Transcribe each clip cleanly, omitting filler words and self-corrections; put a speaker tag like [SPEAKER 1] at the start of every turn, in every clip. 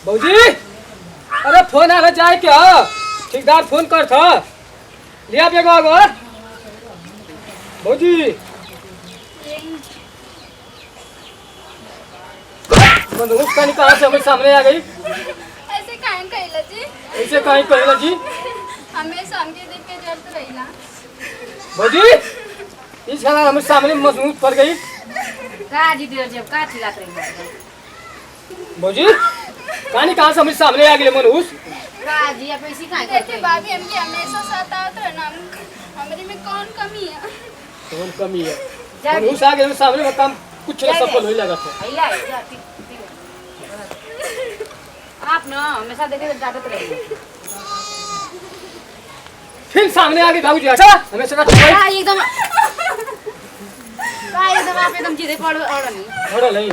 [SPEAKER 1] बौजी अरे फोन आ जाए क्या ठेकेदार फोन कर था लिया बेगो आगो बौजी बंदूक का निकाल से हमारे सामने आ गई।
[SPEAKER 2] ऐसे काहे कहला जी?
[SPEAKER 1] ऐसे काहे कहला जी?
[SPEAKER 2] हमेशा हमके देख के डरत रहिला।
[SPEAKER 1] बौजी इस साला हमारे सामने मजबूत पड़ गई।
[SPEAKER 3] का जी देर जब का चिल्लात रही
[SPEAKER 1] बौजी कहानी कहाँ से हमारे सामने आ गई मनहूस?
[SPEAKER 3] का जी आप ऐसी काहे
[SPEAKER 2] देखिए
[SPEAKER 3] करते
[SPEAKER 2] भाभी हमके हमेशा सतावत रहना हमारे में कौन कमी है?
[SPEAKER 1] कौन कमी है?
[SPEAKER 3] जा
[SPEAKER 1] मनहूस आ गए हमारे सामने में काम कुछ ना सफल हो लगा था।
[SPEAKER 3] आइला आप ना हमेशा देखे डांटत रहिए।
[SPEAKER 1] फिर सामने आ गई बाबूजी अच्छा हमेशा का
[SPEAKER 3] का एकदम आप एकदम जीरे पड़ और नहीं।
[SPEAKER 1] थोड़ा नहीं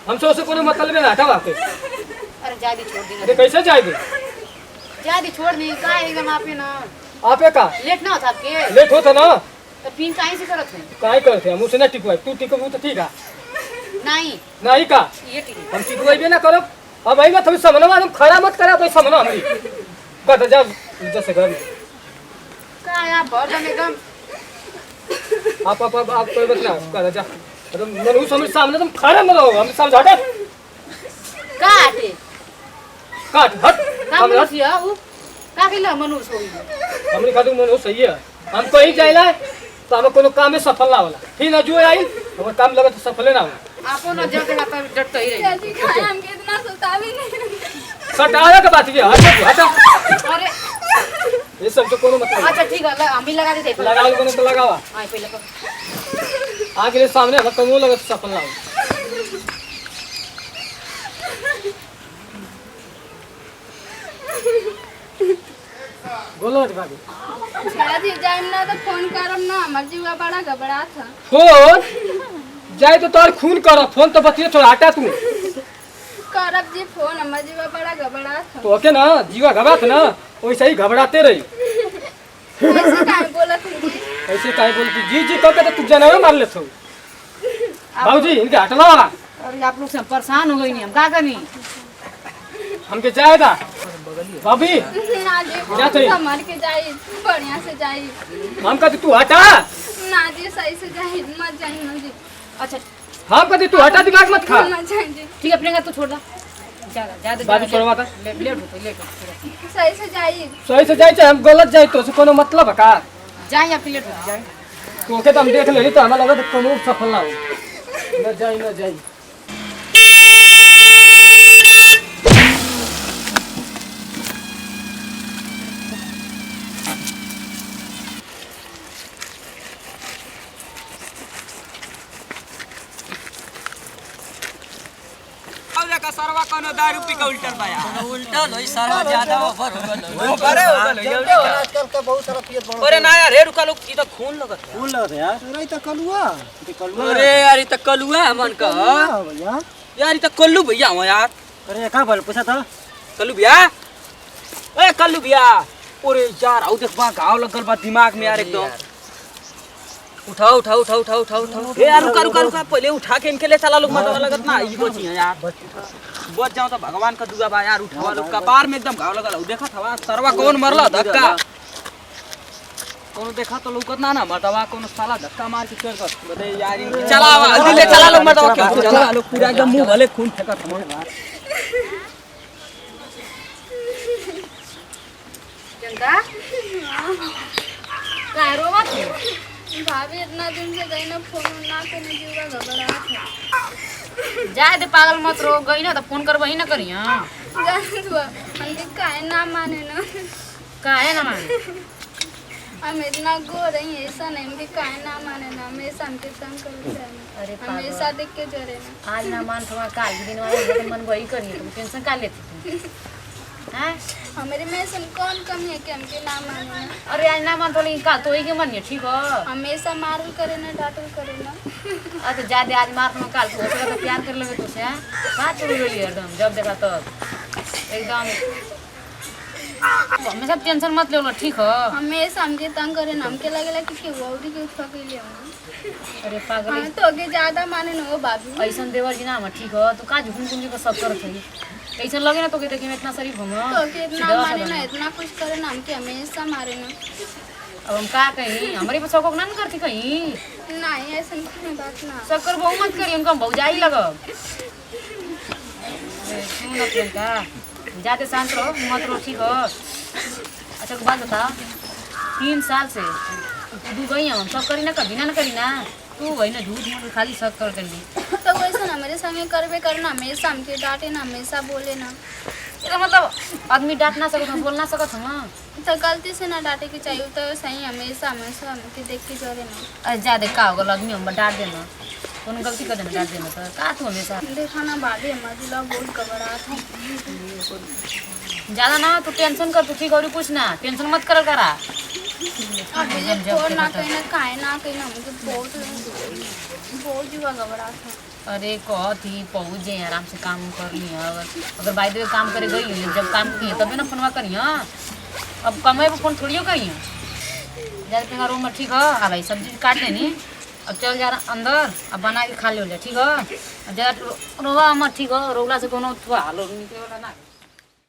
[SPEAKER 1] हमसे उसे कोनो मतलब में हटा वाके।
[SPEAKER 3] अरे जादी छोड़ दी
[SPEAKER 1] अरे कैसे जाएगी?
[SPEAKER 3] जादी छोड़ दी का एकदम आपे ना
[SPEAKER 1] आपे का
[SPEAKER 3] लेट ना होता आपके
[SPEAKER 1] लेट होता ना
[SPEAKER 3] तो पिन काहे से करत है
[SPEAKER 1] काय करते हम उसे ना टिकवाई तू टिकबू तो ठीक है
[SPEAKER 3] नहीं
[SPEAKER 1] नहीं का
[SPEAKER 3] ये ठीक
[SPEAKER 1] हम टिकवाई भी ना करो अब आई मत हम समझो हम खड़ा मत करा तो समझो हमारी कत जा जैसे घर में
[SPEAKER 3] का आप बहुत एकदम
[SPEAKER 1] आप कोई बात ना कर जा तुम मनहूस हमारे सामने तुम खड़े मत रहो हम समझाते
[SPEAKER 3] का आटे
[SPEAKER 1] काट हट
[SPEAKER 3] का
[SPEAKER 1] हम
[SPEAKER 3] मनुष्य है वो का के मनुष्य होई
[SPEAKER 1] हमरे खातिर मनहूस सही है हम कहीं जाइला तो हम कोनो काम में सफल ना होला फिर ना जो आई हमर काम लगे तो सफल ना हो
[SPEAKER 3] आपो ना जब तक आप डट तो ही रही
[SPEAKER 2] जी काहे हमके इतना सतावी नहीं?
[SPEAKER 1] सटावे के बात ये हटा
[SPEAKER 3] अरे
[SPEAKER 1] ये सब तो कोनो मतलब
[SPEAKER 3] अच्छा ठीक है हम भी लगा देते हैं
[SPEAKER 1] लगाओ कोनो तो लगावा
[SPEAKER 3] हां पहले को
[SPEAKER 1] आगे ले सामने हम कमो लगे तो सफल ना हो बोलो भाभी
[SPEAKER 2] जी जाइम ना तो फोन करम ना हमर जीवा बड़ा घबरा था।
[SPEAKER 1] फोन जाए तो तोर खून कर फोन तो बतिए थोड़ा हटा तू
[SPEAKER 2] करब जी फोन हमर जीवा बड़ा घबरा था।
[SPEAKER 1] तो ओके ना जीवा घबरात ना वैसे ही घबराते रही
[SPEAKER 2] ऐसे काहे बोलत हैं जी?
[SPEAKER 1] ऐसे काहे बोलती जी जी कह के तो तू जनवे मार लेत हो बाबूजी इनके हटला
[SPEAKER 3] अरे आप लोग से परेशान हो गई नहीं हम का करनी
[SPEAKER 1] हमके जाएगा भाभी
[SPEAKER 2] ना जी
[SPEAKER 1] जा तो ही।
[SPEAKER 2] संभाल के जाई बढ़िया से जाई।
[SPEAKER 1] हम कहते तू हटा
[SPEAKER 2] ना जी सही से जाई मत जाई ना जी।
[SPEAKER 3] अच्छा
[SPEAKER 1] हम कहते तू हटा दिमाग मत खा
[SPEAKER 2] मत जाई जी
[SPEAKER 3] ठीक है प्रियंका तू छोड़ दा ज्यादा
[SPEAKER 1] बाबू छोड़वा था
[SPEAKER 3] लेट होता लेट
[SPEAKER 2] सही से जाई।
[SPEAKER 1] सही से जाए चाहे हम गलत जाए तो से कोनो मतलब है का
[SPEAKER 3] जाए आपके लेट हो जाए
[SPEAKER 1] तो ओके तो हम देख लेनी तो हमारा लगा तो कोनो सफल ना हो न जाई
[SPEAKER 4] का सरवा कोनो दारू पी के उल्टल बाया
[SPEAKER 5] उल्टल होई सरवा ज्यादा ओवर हो गल
[SPEAKER 4] ओवरे हो गल
[SPEAKER 5] आजकल का बहुत सारा पियत बड़
[SPEAKER 4] अरे ना यार रे रुका लोग ई तो खून लगत है
[SPEAKER 5] फूल लगत है यार अरे त कलुआ
[SPEAKER 4] अरे यार ई तो कलुआ मन का
[SPEAKER 5] भैया
[SPEAKER 4] यार ई तो कल्लू भैया हो यार
[SPEAKER 5] अरे का बोल पूछा था
[SPEAKER 4] कल्लू भैया ए कल्लू भैया अरे यार आउ देख बा घाव लगल बा दिमाग में यार एकदम उठाओ ए यार रुका पहले उठा के इनके ले चला लोग मत लगत ना ई बची है यार बच जाओ तो भगवान का दुआ बा यार उठावा लोग कपार में एकदम घाव लगल देखा था सरवा कौन मरला धक्का कोनो देखा तो लौकत ना मर्दवा कोनो साला धक्का मार के चढ़ कर बदे यार इनके चला जल्दी ले चला लोग मर्दवा के चला लोग पूरा एकदम मुंह भले खून फेंकत हम
[SPEAKER 3] प्रियंका का रोवत
[SPEAKER 2] भाभी इतना दिन से गई ना फोन ना करने जीवा घबरा था।
[SPEAKER 3] जाए दे पागल मत रो गई ना तो फोन करबही ना करी हां
[SPEAKER 2] जान दो हमके काहे ना माने ना
[SPEAKER 3] काहे ना माने
[SPEAKER 2] हम इतना गो रही ऐसा नहीं हमके काहे ना माने ना हमेशा हमके तंग करते रहना।
[SPEAKER 3] अरे
[SPEAKER 2] हमेशा देख के जरे ना
[SPEAKER 3] आज ना मान थोड़ा काल के दिन वाले मन वही करी तुम टेंशन का लेती हैं
[SPEAKER 2] हमारे में ऐसा कौन कमी है कि हमके ना माने ना?
[SPEAKER 3] अरे आज ना मान तो लेकिन का तो ही के मन है ठीक है
[SPEAKER 2] हमेशा मारल करे ना डांटल करे ना।
[SPEAKER 3] अच्छा ज्यादा आज मार नो काल को तो प्यार कर लेबे तो से हां बात हो गई एकदम जब देखा तब एकदम हमेशा टेंशन मत ले लो ठीक है
[SPEAKER 2] हमेशा हमके तंग करे ना हमके लगेला कि केहू औरी के उठा के ले हम।
[SPEAKER 3] अरे पागल
[SPEAKER 2] हाँ तो के ज्यादा माने ना हो भाभी।
[SPEAKER 3] ऐसन देवर जी ना हम ठीक है तू का झुकुन कुंजी को सब करत है ऐसा लगे ना तो कि देखिए इतना शरीफ हम
[SPEAKER 2] तो कि इतना माने ना इतना कुछ करे ना हमके हमेशा मारे ना।
[SPEAKER 3] अब हम का कहीं हमारे पे शौक ना करती कहीं
[SPEAKER 2] नहीं ऐसा नहीं बात ना।
[SPEAKER 3] शक्कर बहु मत करी उनका भौजाई लगब सुन अपन का जाते शांत रहो मत रो ठीक हो। अच्छा एक बात बता 3 साल से तू गई हम सब करी ना कभी ना करी ना तू वही ना झूठ मूठ खाली शक कर दी
[SPEAKER 2] तो वैसा ना मेरे संगे करबे करना हमेशा हमके डांटे ना हमेशा बोले ना।
[SPEAKER 3] इसका मतलब आदमी डांट ना सकत हम बोल ना सकत हम
[SPEAKER 2] तो गलती से ना डांटे के चाहिए तो सही हमेशा हमेशा हमके देख के जरे ना।
[SPEAKER 3] अरे ज्यादा का होगा आदमी हम डांट देना कौन गलती कर देना डांट देना तो का तू हमेशा
[SPEAKER 2] देखा ना बाबी हमारे दिला बहुत घबराहट है।
[SPEAKER 3] ज्यादा ना तू टेंशन कर तू ठीक और कुछ ना टेंशन मत कर करा
[SPEAKER 2] अब ये फोन ना कहीं ना काहे ना कहीं ना हमके बहुत जुआ घबराहट है।
[SPEAKER 3] अरे कहती पहुँच जाए आराम से काम कर ली अगर बाई द काम करे गई जब काम की तभी ना फोनवा करी अब कमाए पर फोन थोड़ियो करी ज़्यादा रूम में ठीक है आ भाई सब्जी काट लेनी अब चल जा अंदर अब बना के खा ले ठीक है ज़्यादा रोवा मत ठीक है रोला से कोनो हालो निकले वाला ना।